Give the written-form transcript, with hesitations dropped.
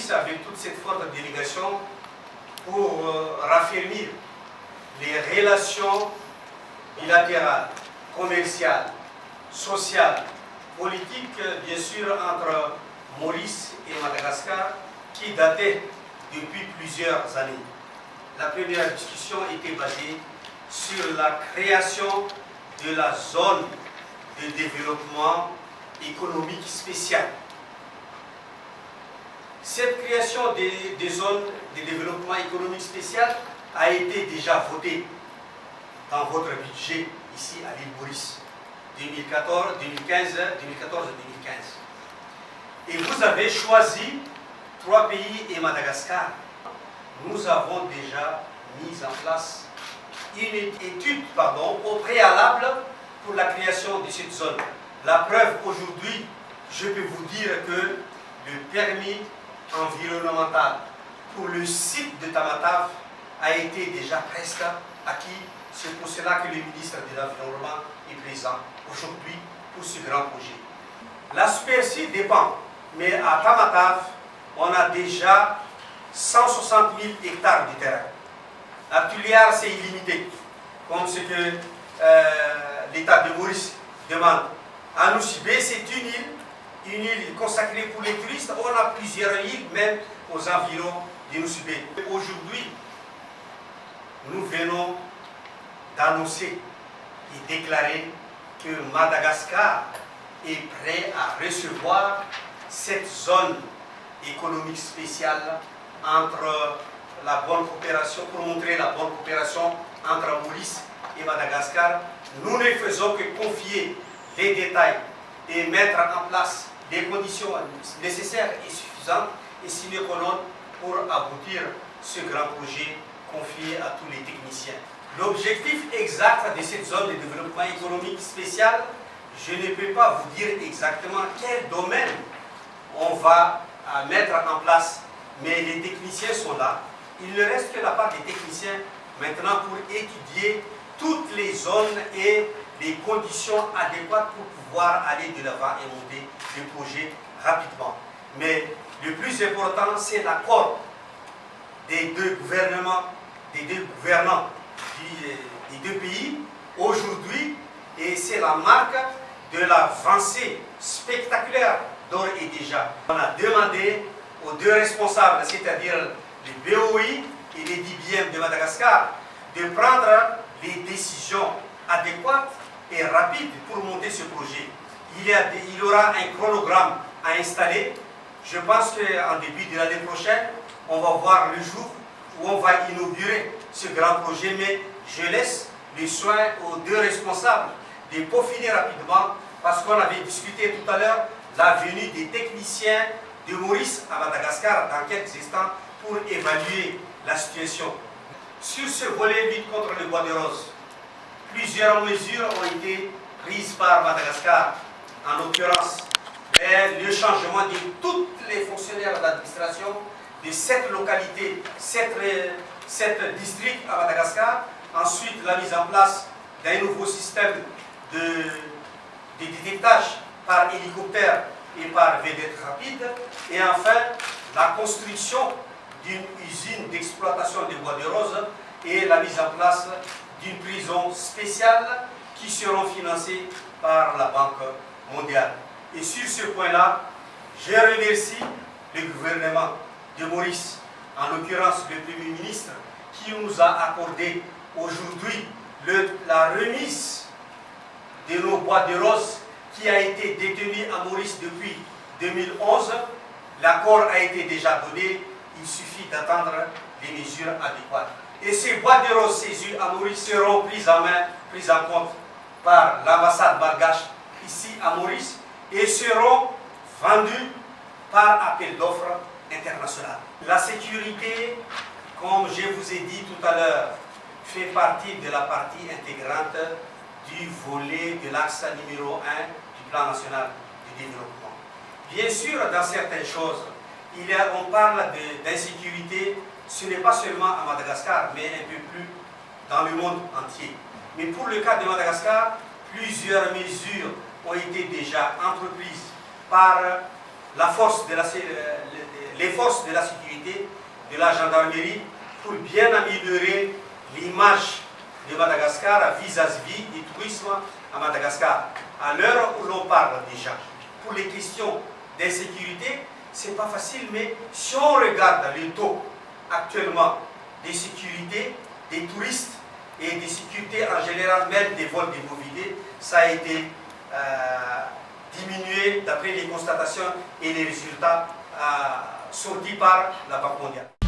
Maurice avec toute cette forte délégation pour raffermir les relations bilatérales, commerciales, sociales, politiques, bien sûr, entre Maurice et Madagascar, qui dataient depuis plusieurs années. La première discussion était basée sur la création de la zone de développement économique spécial. Cette création des zones de développement économique spécial a été déjà votée dans votre budget ici à l'île Maurice, 2014-2015. Et vous avez choisi 3 pays et Madagascar. Nous avons déjà mis en place une étude au préalable pour la création de cette zone. La preuve aujourd'hui, je peux vous dire que le permis environnemental pour le site de Tamatave a été déjà presque acquis. C'est pour cela que le ministre de l'Environnement est présent aujourd'hui pour ce grand projet. La superficie dépend, mais à Tamatave, on a déjà 160 000 hectares de terrain. À Tuliar, c'est illimité, comme ce que l'État de Maurice demande. À Nosibé, c'est une île consacrée pour les touristes. On a plusieurs îles, même aux environs de Nosibé. Aujourd'hui, nous venons d'annoncer et déclarer que Madagascar est prêt à recevoir cette zone économique spéciale entre la bonne coopération, pour montrer la bonne coopération entre Maurice et Madagascar. Nous ne faisons que confier les détails et mettre en place les conditions nécessaires et suffisantes et sine qua non pour aboutir ce grand projet confié à tous les techniciens. L'objectif exact de cette zone de développement économique spécial, je ne peux pas vous dire exactement quel domaine on va mettre en place, mais les techniciens sont là. Il ne reste que la part des techniciens maintenant pour étudier toutes les zones et les conditions adéquates pour pouvoir aller de l'avant et monter le projet rapidement. Mais le plus important, c'est l'accord des deux gouvernements, des deux gouvernants des deux pays aujourd'hui, et c'est la marque de l'avancée spectaculaire d'ores et déjà. On a demandé aux deux responsables, c'est-à-dire le BOI et les DBM de Madagascar, de prendre les décisions adéquates et rapides pour monter ce projet. Il y aura un chronogramme à installer. Je pense qu'en début de l'année prochaine, on va voir le jour où on va inaugurer ce grand projet, mais je laisse le soin aux deux responsables de peaufiner rapidement, parce qu'on avait discuté tout à l'heure la venue des techniciens de Maurice à Madagascar dans quelques instants pour évaluer la situation. Sur ce volet lutte contre le bois de rose, plusieurs mesures ont été prises par Madagascar, en l'occurrence le changement de tous les fonctionnaires d'administration de 7 localités, 7 districts à Madagascar. Ensuite, la mise en place d'un nouveau système de détectage par hélicoptère et par vedette rapide. Et enfin, la construction d'une usine d'exploitation des bois de rose et la mise en place d'une prison spéciale qui seront financées par la Banque mondiale. Et sur ce point-là, je remercie le gouvernement de Maurice, en l'occurrence le Premier ministre, qui nous a accordé aujourd'hui la remise de nos bois de rose qui a été détenu à Maurice depuis 2011. L'accord a été déjà donné, il suffit d'attendre les mesures adéquates. Et ces bois de rose saisis à Maurice seront pris en compte par l'ambassade malgache ici à Maurice et seront vendus par appel d'offres international. La sécurité, comme je vous ai dit tout à l'heure, fait partie de la partie intégrante du volet de l'axe numéro 1 du plan national de développement. Bien sûr, dans certaines choses, on parle d'insécurité, ce n'est pas seulement à Madagascar, mais un peu plus dans le monde entier. Mais pour le cas de Madagascar, plusieurs mesures ont été déjà entreprises par la force de les forces de la sécurité, de la gendarmerie, pour bien améliorer l'image de Madagascar vis-à-vis du tourisme à Madagascar. À l'heure où l'on parle déjà, pour les questions d'insécurité, c'est pas facile, mais si on regarde le taux actuellement des sécurités, des touristes et des sécurités en général, même des vols des bovidés, ça a été diminué d'après les constatations et les résultats sortis par la Banque mondiale.